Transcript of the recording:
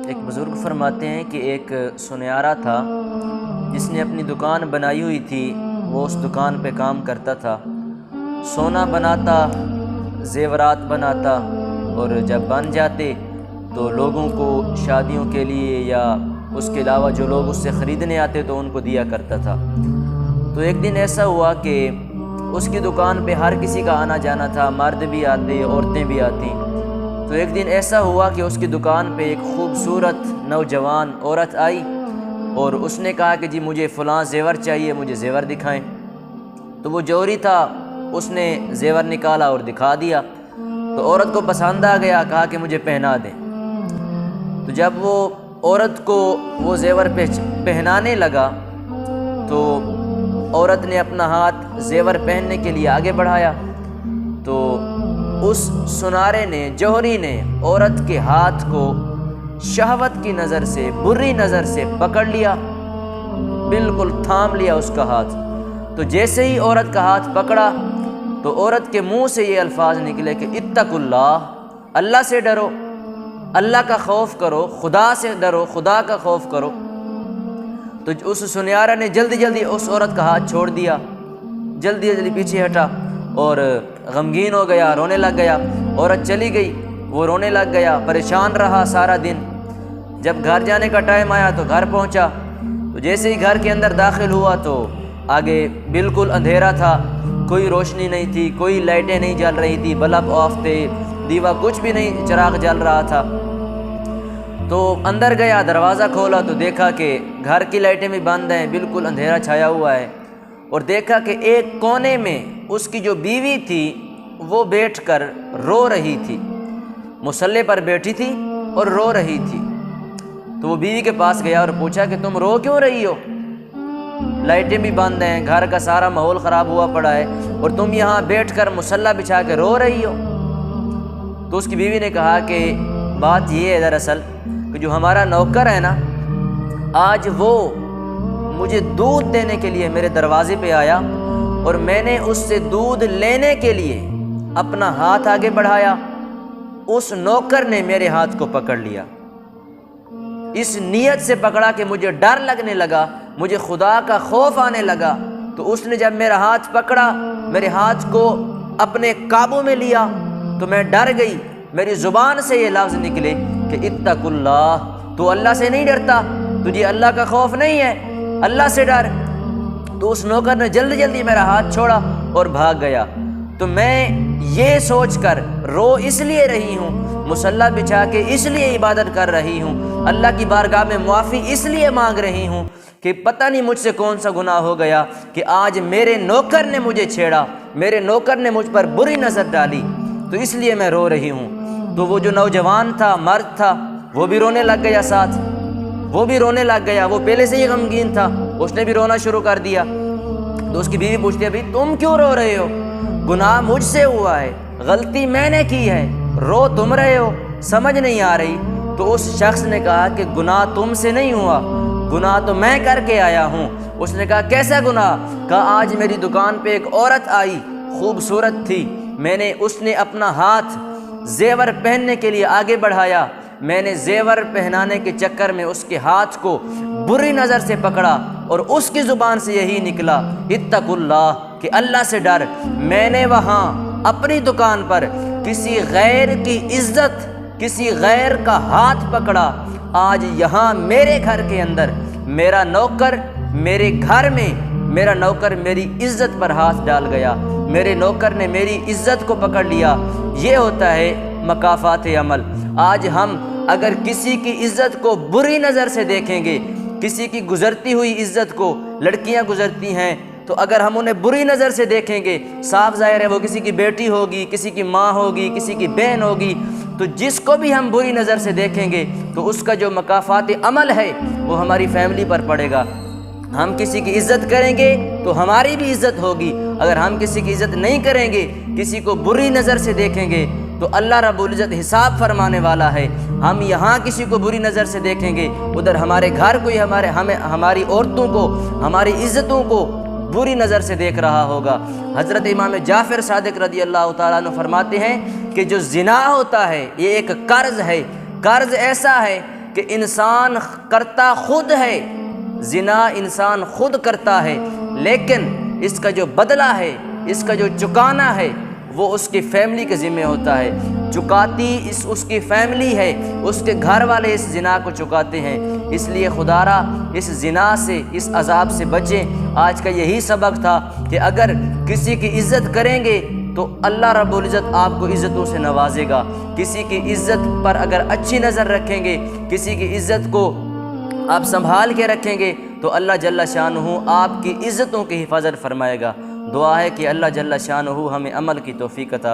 ایک بزرگ فرماتے ہیں کہ ایک سنیارا تھا جس نے اپنی دکان بنائی ہوئی تھی۔ وہ اس دکان پہ کام کرتا تھا، سونا بناتا، زیورات بناتا، اور جب بن جاتے تو لوگوں کو شادیوں کے لیے یا اس کے علاوہ جو لوگ اس سے خریدنے آتے تو ان کو دیا کرتا تھا۔ تو ایک دن ایسا ہوا کہ اس کی دکان پہ ہر کسی کا آنا جانا تھا، مرد بھی آتے، عورتیں بھی آتی۔ تو ایک دن ایسا ہوا کہ اس کی دکان پہ ایک خوبصورت نوجوان عورت آئی اور اس نے کہا کہ جی مجھے فلاں زیور چاہیے، مجھے زیور دکھائیں۔ تو وہ جوہری تھا، اس نے زیور نکالا اور دکھا دیا۔ تو عورت کو پسند آ گیا، کہا کہ مجھے پہنا دیں۔ تو جب وہ عورت کو وہ زیور پہنانے لگا تو عورت نے اپنا ہاتھ زیور پہننے کے لیے آگے بڑھایا تو اس سنارے نے، جوہری نے عورت کے ہاتھ کو شہوت کی نظر سے، بری نظر سے پکڑ لیا، بالکل تھام لیا اس کا ہاتھ۔ تو جیسے ہی عورت کا ہاتھ پکڑا تو عورت کے منہ سے یہ الفاظ نکلے کہ اتقوا اللہ، اللہ سے ڈرو، اللہ کا خوف کرو، خدا سے ڈرو، خدا کا خوف کرو۔ تو اس سنیارا نے جلدی جلدی اس عورت کا ہاتھ چھوڑ دیا، جلدی جلدی پیچھے ہٹا اور غمگین ہو گیا، رونے لگ گیا۔ عورت چلی گئی، وہ رونے لگ گیا، پریشان رہا سارا دن۔ جب گھر جانے کا ٹائم آیا تو گھر پہنچا تو جیسے ہی گھر کے اندر داخل ہوا تو آگے بالکل اندھیرا تھا، کوئی روشنی نہیں تھی، کوئی لائٹیں نہیں جل رہی تھی، بلب آف تھے، دیوا کچھ بھی نہیں، چراغ جل رہا تھا۔ تو اندر گیا، دروازہ کھولا تو دیکھا کہ گھر کی لائٹیں بھی بند ہیں، بالکل اندھیرا چھایا ہوا ہے، اور دیکھا کہ ایک کونے میں اس کی جو بیوی تھی وہ بیٹھ کر رو رہی تھی، مصلے پر بیٹھی تھی اور رو رہی تھی۔ تو وہ بیوی کے پاس گیا اور پوچھا کہ تم رو کیوں رہی ہو؟ لائٹیں بھی بند ہیں، گھر کا سارا ماحول خراب ہوا پڑا ہے اور تم یہاں بیٹھ کر مصلی بچھا کے رو رہی ہو۔ تو اس کی بیوی نے کہا کہ بات یہ ہے دراصل کہ جو ہمارا نوکر ہے نا، آج وہ مجھے دودھ دینے کے لیے میرے دروازے پہ آیا اور میں نے اس سے دودھ لینے کے لیے اپنا ہاتھ آگے بڑھایا، اس نوکر نے میرے ہاتھ کو پکڑ لیا، اس نیت سے پکڑا کہ مجھے ڈر لگنے لگا، مجھے خدا کا خوف آنے لگا۔ تو اس نے جب میرا ہاتھ پکڑا، میرے ہاتھ کو اپنے قابو میں لیا تو میں ڈر گئی، میری زبان سے یہ لفظ نکلے کہ اتقوا اللہ، تو اللہ سے نہیں ڈرتا، تجھے اللہ کا خوف نہیں ہے، اللہ سے ڈر۔ تو اس نوکر نے جلدی جلدی میرا ہاتھ چھوڑا اور بھاگ گیا۔ تو میں یہ سوچ کر رو اس لیے رہی ہوں، مصلی بچھا کے اس لیے عبادت کر رہی ہوں، اللہ کی بارگاہ میں معافی اس لیے مانگ رہی ہوں کہ پتہ نہیں مجھ سے کون سا گناہ ہو گیا کہ آج میرے نوکر نے مجھے چھیڑا، میرے نوکر نے مجھ پر بری نظر ڈالی، تو اس لیے میں رو رہی ہوں۔ تو وہ جو نوجوان تھا، مرد تھا، وہ بھی رونے لگ گیا، ساتھ وہ بھی رونے لگ گیا، وہ پہلے سے ہی غمگین تھا، اس نے بھی رونا شروع کر دیا۔ تو اس کی بیوی پوچھتی ہے بھئی تم کیوں رو رہے ہو؟ گناہ مجھ سے ہوا ہے، غلطی میں نے کی ہے، رو تم رہے ہو، سمجھ نہیں آ رہی؟ تو اس شخص نے کہا کہ گناہ تم سے نہیں ہوا، گناہ تو میں کر کے آیا ہوں۔ اس نے کہا کیسا گناہ؟ کہا آج میری دکان پہ ایک عورت آئی، خوبصورت تھی، اس نے اپنا ہاتھ زیور پہننے کے لیے آگے بڑھایا، میں نے زیور پہنانے کے چکر میں اس کے ہاتھ کو بری نظر سے پکڑا اور اس کی زبان سے یہی نکلا اتقوا اللہ، کہ اللہ سے ڈر۔ میں نے وہاں اپنی دکان پر کسی غیر کی عزت، کسی غیر کا ہاتھ پکڑا، آج یہاں میرے گھر کے اندر میرا نوکر، میرے گھر میں میرا نوکر میری عزت پر ہاتھ ڈال گیا، میرے نوکر نے میری عزت کو پکڑ لیا۔ یہ ہوتا ہے مکافات عمل۔ آج ہم اگر کسی کی عزت کو بری نظر سے دیکھیں گے، کسی کی گزرتی ہوئی عزت کو، لڑکیاں گزرتی ہیں تو اگر ہم انہیں بری نظر سے دیکھیں گے، صاف ظاہر ہے وہ کسی کی بیٹی ہوگی، کسی کی ماں ہوگی، کسی کی بہن ہوگی، تو جس کو بھی ہم بری نظر سے دیکھیں گے تو اس کا جو مکافات عمل ہے وہ ہماری فیملی پر پڑے گا۔ ہم کسی کی عزت کریں گے تو ہماری بھی عزت ہوگی، اگر ہم کسی کی عزت نہیں کریں گے، کسی کو بری نظر سے دیکھیں گے تو اللہ رب العزت حساب فرمانے والا ہے۔ ہم یہاں کسی کو بری نظر سے دیکھیں گے، ادھر ہمارے گھر کوئی ہماری عورتوں کو، ہماری عزتوں کو بری نظر سے دیکھ رہا ہوگا۔ حضرت امام جعفر صادق رضی اللہ تعالیٰ عنہ فرماتے ہیں کہ جو زنا ہوتا ہے یہ ایک قرض ہے، قرض ایسا ہے کہ انسان کرتا خود ہے، زنا انسان خود کرتا ہے، لیکن اس کا جو بدلہ ہے، اس کا جو چکانا ہے وہ اس کی فیملی کے ذمہ ہوتا ہے۔ چکاتی اس کی فیملی ہے، اس کے گھر والے اس زنا کو چکاتے ہیں۔ اس لیے خدارا اس زنا سے، اس عذاب سے بچیں۔ آج کا یہی سبق تھا کہ اگر کسی کی عزت کریں گے تو اللہ رب العزت آپ کو عزتوں سے نوازے گا۔ کسی کی عزت پر اگر اچھی نظر رکھیں گے، کسی کی عزت کو آپ سنبھال کے رکھیں گے تو اللہ جل شانہ آپ کی عزتوں کی حفاظت فرمائے گا۔ دعا ہے کہ اللہ جل شانہ ہمیں عمل کی توفیق عطا